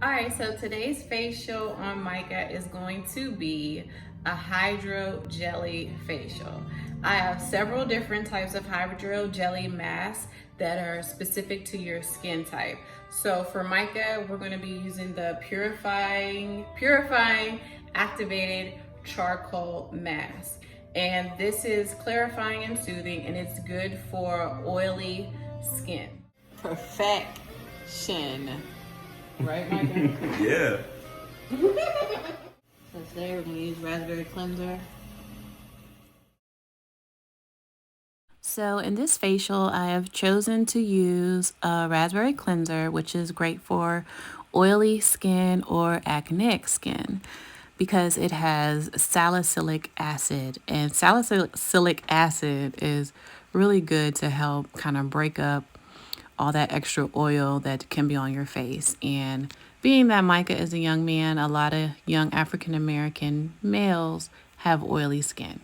All right, so today's facial on Micah is going to be a hydro jelly facial. I have several different types of hydro jelly masks that are specific to your skin type. So for Micah, we're going to be using the purifying activated charcoal mask. And this is clarifying and soothing, and it's good for oily skin. Perfection. Right, Micah? Yeah. So today we're going to use raspberry cleanser. So in this facial, I have chosen to use a raspberry cleanser, which is great for oily skin or acneic skin because it has salicylic acid. And salicylic acid is really good to help kind of break up all that extra oil that can be on your face. And being that Micah is a young man, a lot of young African American males have oily skin.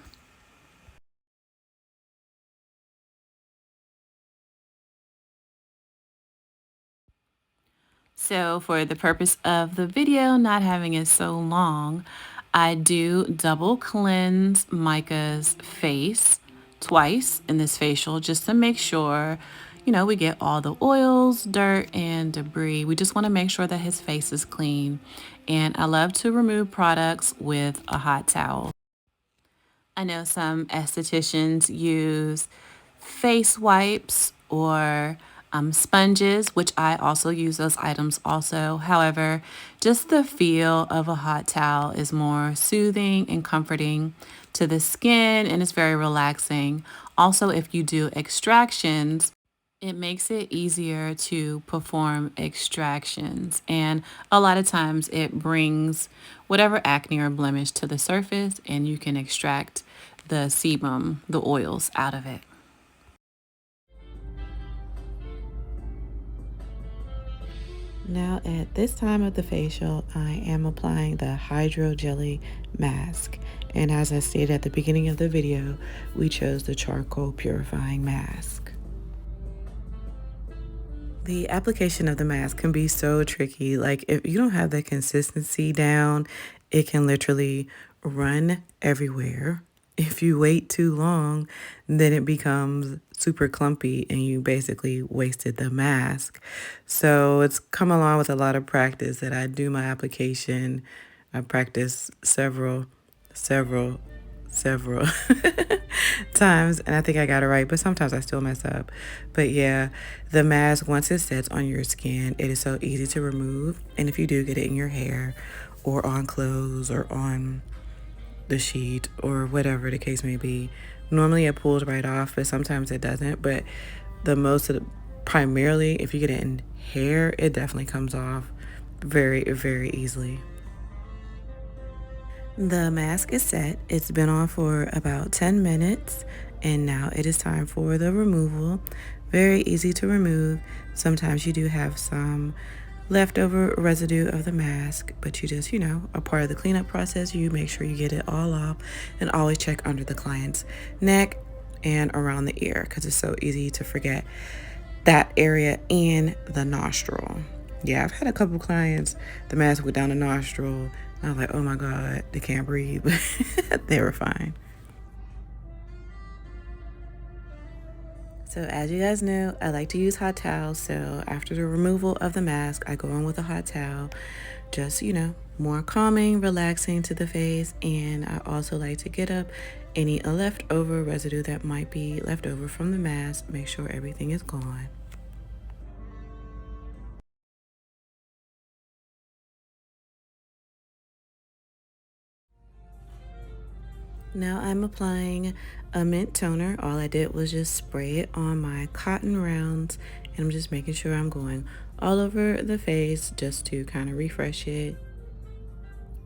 So for the purpose of the video, not having it so long, I do double cleanse Micah's face twice in this facial just to make sure, we get all the oils, dirt, and debris. We just want to make sure that his face is clean. And I love to remove products with a hot towel. I know some estheticians use face wipes or sponges, which I also use those items also. However, just the feel of a hot towel is more soothing and comforting to the skin, and it's very relaxing. Also, if you do extractions, it makes it easier to perform extractions, and a lot of times it brings whatever acne or blemish to the surface, and you can extract the sebum, the oils out of it. Now at this time of the facial, I am applying the HYDROJELLY mask. And as I stated at the beginning of the video, we chose the charcoal purifying mask. The application of the mask can be so tricky. Like if you don't have the consistency down, it can literally run everywhere. If you wait too long, then it becomes super clumpy and you basically wasted the mask. So it's come along with a lot of practice that I do my application. I practice several times, and I think I got it right, but sometimes I still mess up. But yeah, the mask, once it sets on your skin, it is so easy to remove. And if you do get it in your hair or on clothes or on the sheet or whatever the case may be, normally it pulls right off, but sometimes it doesn't. But primarily, if you get it in hair, it definitely comes off very, very easily. The mask is set. It's been on for about 10 minutes, and now it is time for the removal. Very easy to remove. Sometimes you do have some leftover residue of the mask, but you just, a part of the cleanup process, you make sure you get it all off, and always check under the client's neck and around the ear because it's so easy to forget that area and the nostril. Yeah, I've had a couple clients, the mask went down the nostril. I was like, oh my God, they can't breathe. They were fine. So as you guys know, I like to use hot towels. So after the removal of the mask, I go in with a hot towel. Just, more calming, relaxing to the face. And I also like to get up any leftover residue that might be left over from the mask. Make sure everything is gone. Now I'm applying a mint toner. All I did was just spray it on my cotton rounds, and I'm just making sure I'm going all over the face just to kind of refresh it.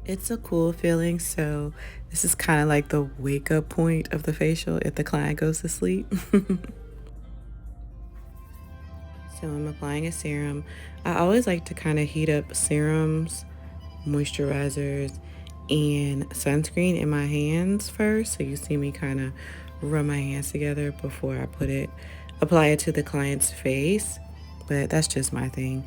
It's a cool feeling, so this is kind of like the wake up point of the facial if the client goes to sleep. So I'm applying a serum. I always like to kind of heat up serums, moisturizers, and sunscreen in my hands first. So you see me kind of rub my hands together before I apply it to the client's face. But that's just my thing.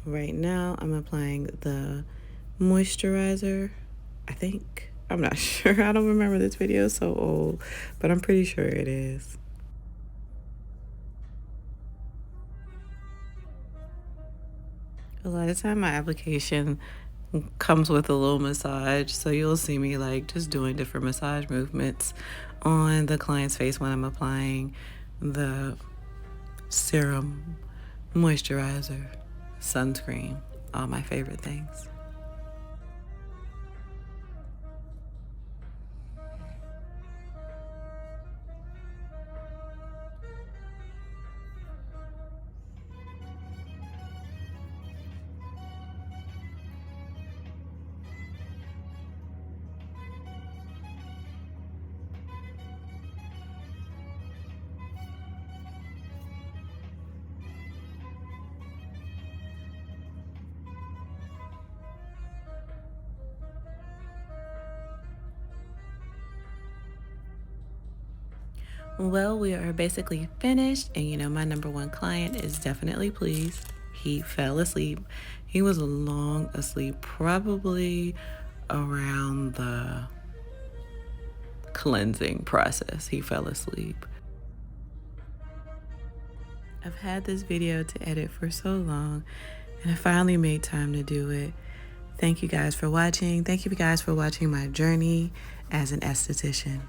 Right now, I'm applying the moisturizer, I think. I'm not sure. I don't remember. This video is so old, but I'm pretty sure it is. A lot of time my application comes with a little massage, so you'll see me like just doing different massage movements on the client's face when I'm applying the serum, moisturizer, sunscreen, all my favorite things. Well, we are basically finished, and my number one client is definitely pleased. He fell asleep. He was long asleep, probably around the cleansing process. He fell asleep. I've had this video to edit for so long, and I finally made time to do it. Thank you guys for watching. Thank you guys for watching my journey as an esthetician.